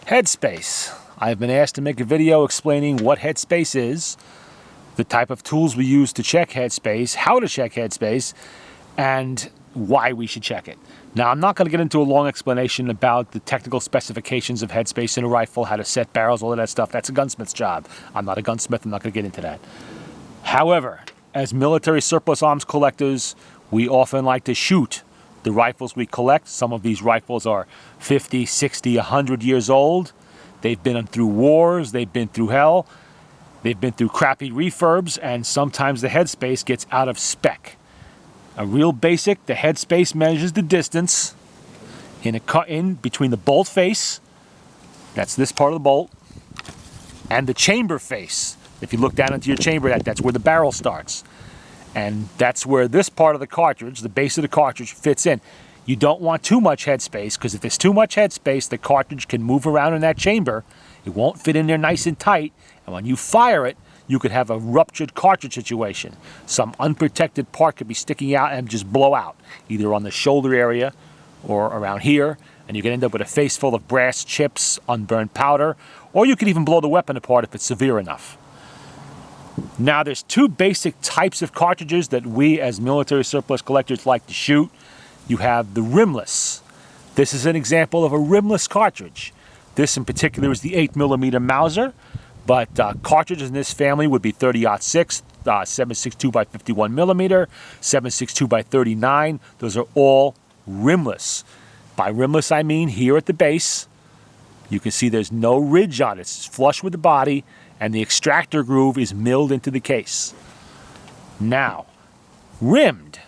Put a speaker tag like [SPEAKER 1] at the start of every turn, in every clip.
[SPEAKER 1] Headspace. I've been asked to make a video explaining what headspace is, the type of tools we use to check headspace, how to check headspace, and why we should check it. Now, I'm not going to get into a long explanation about the technical specifications of headspace in a rifle, how to set barrels, all of that stuff. That's a gunsmith's job. I'm not a gunsmith. I'm not going to get into that. However, as military surplus arms collectors, we often like to shoot the rifles we collect. Some of these rifles are 50, 60, 100 years old. They've been through wars. They've been through hell. They've been through crappy refurbs, and sometimes the headspace gets out of spec. A real basic, the headspace measures the distance in between the bolt face, that's this part of the bolt, and the chamber face. If you look down into your chamber, that's where the barrel starts. And that's where this part of the cartridge, the base of the cartridge, fits in. You don't want too much headspace, because if there's too much headspace, the cartridge can move around in that chamber. It won't fit in there nice and tight, and when you fire it, you could have a ruptured cartridge situation. Some unprotected part could be sticking out and just blow out, either on the shoulder area or around here, and you can end up with a face full of brass chips, unburned powder, or you could even blow the weapon apart if it's severe enough. Now, there's two basic types of cartridges that we as military surplus collectors like to shoot. You have the rimless. This is an example of a rimless cartridge. This in particular is the 8mm Mauser, but cartridges in this family would be 30-06, 7.62 by 51mm, 7.62 by 39. Those are all rimless. By rimless, I mean here at the base, you can see there's no ridge on it. It's flush with the body, and the extractor groove is milled into the case. Now, rimmed,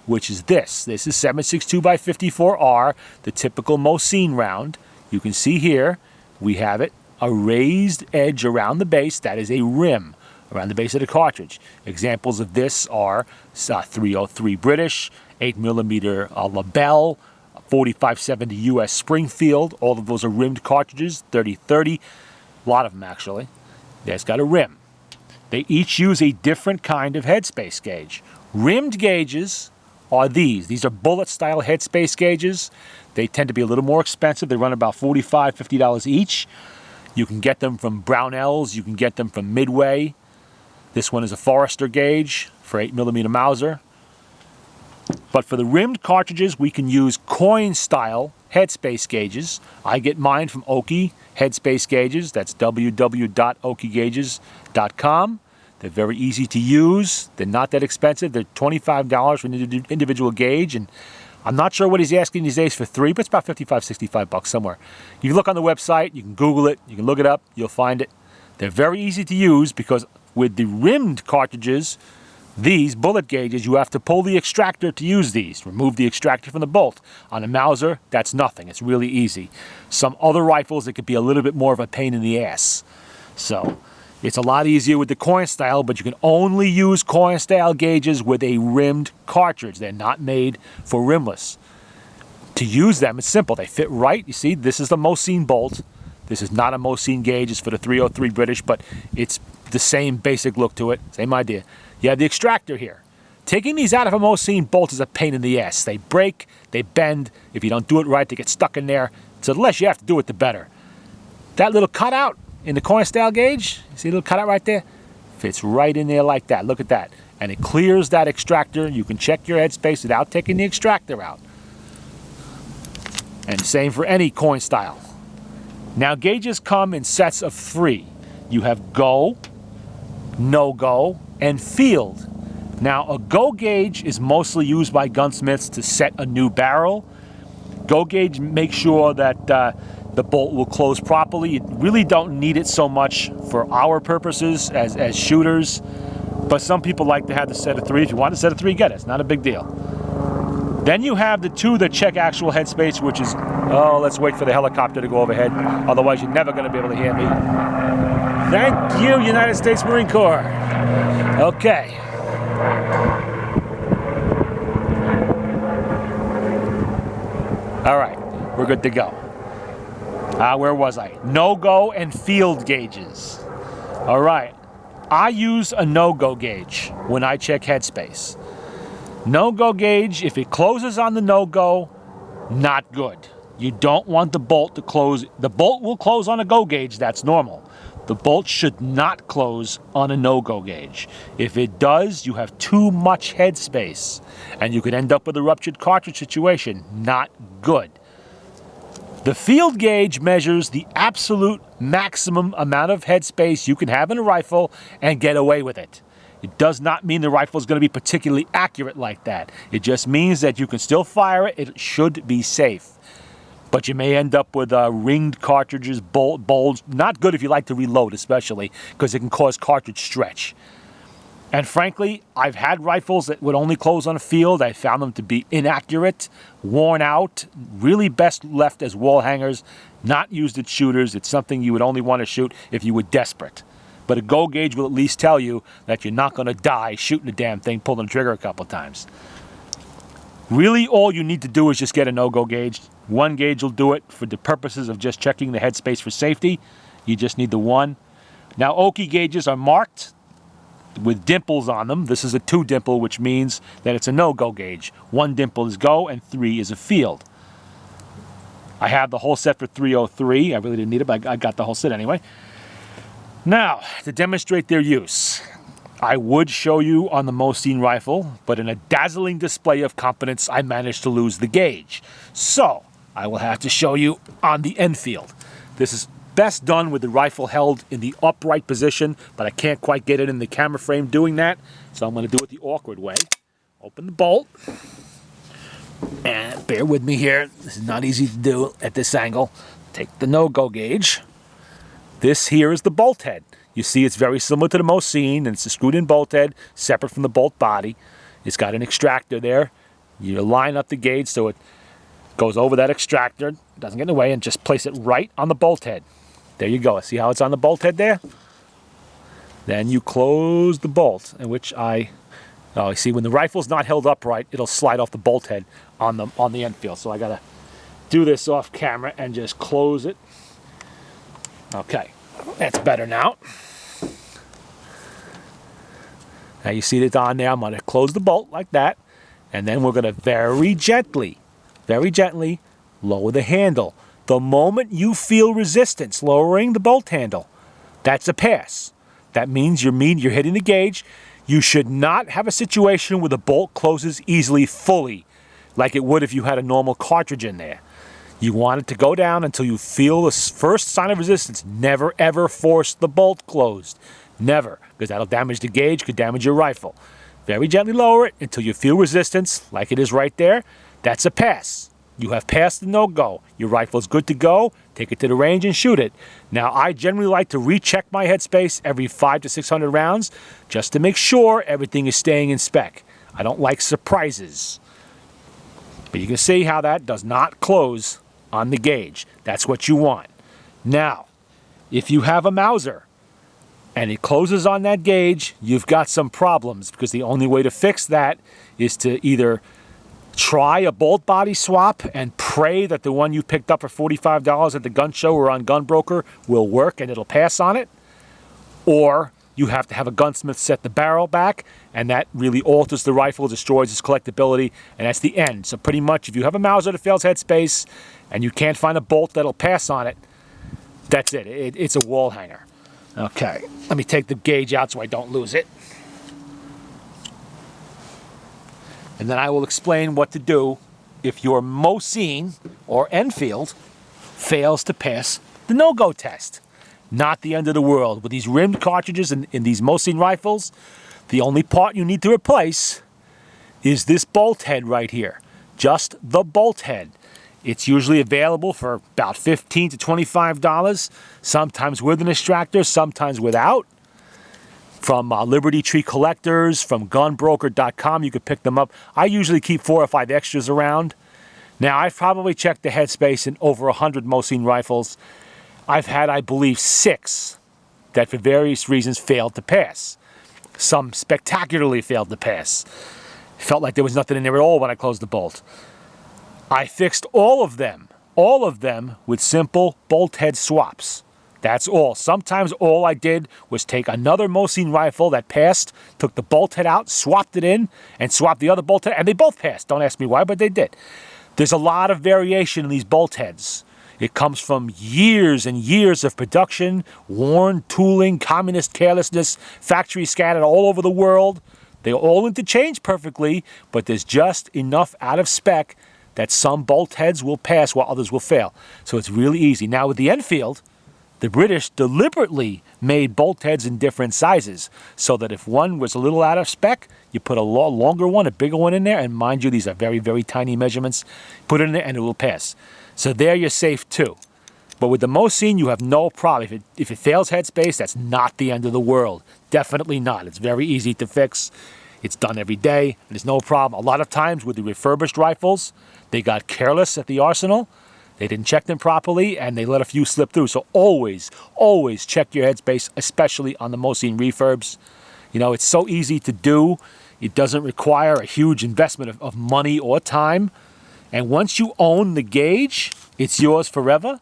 [SPEAKER 1] which is this. This is 7.62 by 54R, the typical Mosine round. You can see here, we have it, a raised edge around the base. That is a rim around the base of the cartridge. Examples of this are 303 British, 8mm Labelle, 4570 US Springfield. All of those are rimmed cartridges, 30-30. A lot of them, actually. That's got a rim. They each use a different kind of headspace gauge. Rimmed gauges are these. These are bullet-style headspace gauges. They tend to be a little more expensive. They run about $45, $50 each. You can get them from Brownells. You can get them from Midway. This one is a Forester gauge for 8mm Mauser. But for the rimmed cartridges, we can use coin-style headspace gauges. I get mine from Okie headspace gauges. That's www.okiegauges.com. They're very easy to use. They're not that expensive. They're $25 for an individual gauge, and I'm not sure what he's asking these days for 3, but it's about $55, $65 somewhere. You look on the website, you can Google it, you can look it up, you'll find it. They're very easy to use because with the rimmed cartridges, these bullet gauges, you have to pull the extractor to use these. Remove the extractor from the bolt. On a Mauser, that's nothing. It's really easy. Some other rifles, it could be a little bit more of a pain in the ass. So it's a lot easier with the coin style, but you can only use coin style gauges with a rimmed cartridge. They're not made for rimless. To use them, it's simple. They fit right. You see, this is the Mosine bolt. This is not a Mosine gauge. It's for the 303 British, but it's the same basic look to it. Same idea. You have the extractor here. Taking these out of a Mosine bolt is a pain in the ass. They break, they bend. If you don't do it right, they get stuck in there. So the less you have to do it, the better. That little cutout in the coin style gauge, you see a little cutout right there? Fits right in there like that. Look at that. And it clears that extractor. You can check your headspace without taking the extractor out. And same for any coin style. Now, gauges come in sets of 3. You have go, no-go, and field. Now, a go gauge is mostly used by gunsmiths to set a new barrel. Go gauge makes sure that the bolt will close properly. You really don't need it so much for our purposes as shooters, but some people like to have the set of 3. If you want a set of 3, get it. It's not a big deal. Then you have the 2 that check actual headspace, which is, oh, let's wait for the helicopter to go overhead. Otherwise, you're never going to be able to hear me. Thank you, United States Marine Corps. Okay. All right, we're good to go. Where was I? No-go and field gauges. All right. I use a no-go gauge when I check headspace. No-go gauge, if it closes on the no-go, not good. You don't want the bolt to close. The bolt will close on a go gauge, that's normal. The bolt should not close on a no-go gauge. If it does, you have too much headspace, and you could end up with a ruptured cartridge situation. Not good. The field gauge measures the absolute maximum amount of headspace you can have in a rifle and get away with it. It does not mean the rifle is going to be particularly accurate like that. It just means that you can still fire it. It should be safe. But you may end up with ringed cartridges, bulge. Not good if you like to reload, especially, because it can cause cartridge stretch. And frankly, I've had rifles that would only close on a field. I found them to be inaccurate, worn out, really best left as wall hangers, not used at shooters. It's something you would only want to shoot if you were desperate. But a go gauge will at least tell you that you're not going to die shooting the damn thing, pulling the trigger a couple times. Really, all you need to do is just get a no-go gauge. One gauge will do it for the purposes of just checking the headspace for safety. You just need the one. Now, Okie gauges are marked with dimples on them. This is a 2 dimple, which means that it's a no-go gauge. 1 dimple is go, and 3 is a field. I have the whole set for 303. I really didn't need it, but I got the whole set anyway. Now, to demonstrate their use, I would show you on the Mosin rifle, but in a dazzling display of competence, I managed to lose the gauge. So, I will have to show you on the Enfield. This is best done with the rifle held in the upright position, but I can't quite get it in the camera frame doing that, so I'm going to do it the awkward way. Open the bolt, and bear with me here. This is not easy to do at this angle. Take the no-go gauge. This here is the bolt head. You see it's very similar to the Mosin, and it's a screwed-in bolt head, separate from the bolt body. It's got an extractor there. You line up the gauge so it goes over that extractor, doesn't get in the way, and just place it right on the bolt head. There you go. See how it's on the bolt head there? Then you close the bolt, in which you see when the rifle's not held upright, it'll slide off the bolt head on the Enfield. So I gotta do this off camera and just close it. Okay, that's better now. Now you see it on there. I'm going to close the bolt like that, and then we're going to very gently lower the handle. The moment you feel resistance lowering the bolt handle, that's a pass. That means you're hitting the gauge. You should not have a situation where the bolt closes easily fully, like it would if you had a normal cartridge in there. You want it to go down until you feel the first sign of resistance. Never ever force the bolt closed. Never, because that'll damage the gauge, could damage your rifle. Very gently lower it until you feel resistance, like it is right there. That's a pass. You have passed the no-go. Your rifle's good to go. Take it to the range and shoot it. Now, I generally like to recheck my headspace every 500 to 600 rounds just to make sure everything is staying in spec. I don't like surprises. But you can see how that does not close on the gauge. That's what you want. Now, if you have a Mauser and it closes on that gauge, you've got some problems, because the only way to fix that is to either try a bolt body swap and pray that the one you picked up for $45 at the gun show or on Gun Broker will work and it'll pass on it, or you have to have a gunsmith set the barrel back, and that really alters the rifle, destroys its collectability, and that's the end. So pretty much if you have a Mauser that fails headspace and you can't find a bolt that'll pass on it, that's it. It's a wall hanger. Okay, let me take the gauge out so I don't lose it. And then I will explain what to do if your Mosin or Enfield fails to pass the no-go test. Not the end of the world. With these rimmed cartridges in these Mosin rifles, the only part you need to replace is this bolt head right here. Just the bolt head. It's usually available for about $15 to $25, sometimes with an extractor, sometimes without. From Liberty Tree Collectors, from gunbroker.com, you could pick them up. I usually keep 4 or 5 extras around. Now, I've probably checked the headspace in over 100 Mosin rifles. I've had, I believe, 6 that for various reasons failed to pass. Some spectacularly failed to pass. Felt like there was nothing in there at all when I closed the bolt. I fixed all of them with simple bolt head swaps. That's all. Sometimes all I did was take another Mosin rifle that passed, took the bolt head out, swapped it in, and swapped the other bolt head, and they both passed. Don't ask me why, but they did. There's a lot of variation in these bolt heads. It comes from years and years of production, worn, tooling, communist carelessness, factories scattered all over the world. They all interchange perfectly, but there's just enough out of spec that some bolt heads will pass while others will fail. So it's really easy. Now with the Enfield, the British deliberately made bolt heads in different sizes so that if one was a little out of spec, you put a longer one, a bigger one in there, and mind you, these are very, very tiny measurements. Put it in there and it will pass. So there you're safe too. But with the Mosine, you have no problem. If it fails headspace, that's not the end of the world. Definitely not. It's very easy to fix. It's done every day. There's no problem. A lot of times with the refurbished rifles, they got careless at the arsenal. They didn't check them properly, and they let a few slip through. So always, always check your headspace, especially on the Mosine refurbs. You know, it's so easy to do. It doesn't require a huge investment of money or time. And once you own the gauge, it's yours forever.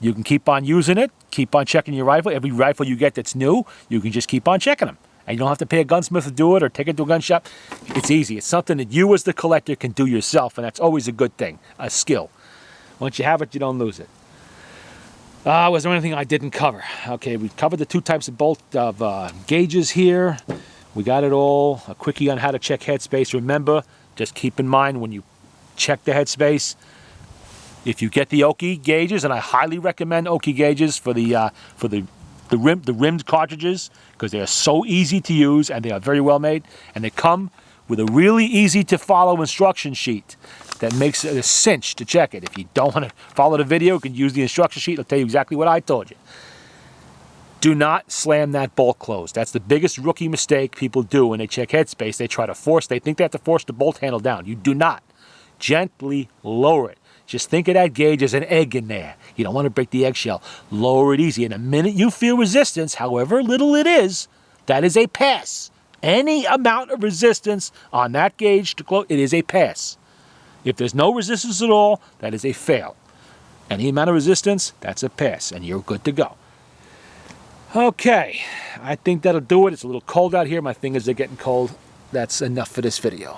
[SPEAKER 1] You can keep on using it, keep on checking your rifle. Every rifle you get that's new, you can just keep on checking them. And you don't have to pay a gunsmith to do it or take it to a gun shop. It's easy. It's something that you as the collector can do yourself, and that's always a good thing, a skill. Once you have it, you don't lose it. Was there anything I didn't cover? Okay, we covered the two types of gauges here. We got it all. A quickie on how to check headspace. Remember, just keep in mind when you check the headspace, if you get the Okie gauges, and I highly recommend Okie gauges for the rimmed cartridges, because they are so easy to use and they are very well made, and they come with a really easy to follow instruction sheet that makes it a cinch to check it. If you don't want to follow the video, you can use the instruction sheet. It'll tell you exactly what I told you. Do not slam that bolt closed. That's the biggest rookie mistake people do when they check headspace. They try to they think they have to force the bolt handle down. You do not. Gently lower it. Just think of that gauge as an egg in there. You don't want to break the eggshell. Lower it easy. And the minute you feel resistance, however little it is, that is a pass. Any amount of resistance on that gauge to close, it is a pass. If there's no resistance at all, that is a fail. Any amount of resistance, that's a pass, and you're good to go. Okay, I think that'll do it. It's a little cold out here. My fingers are getting cold. That's enough for this video.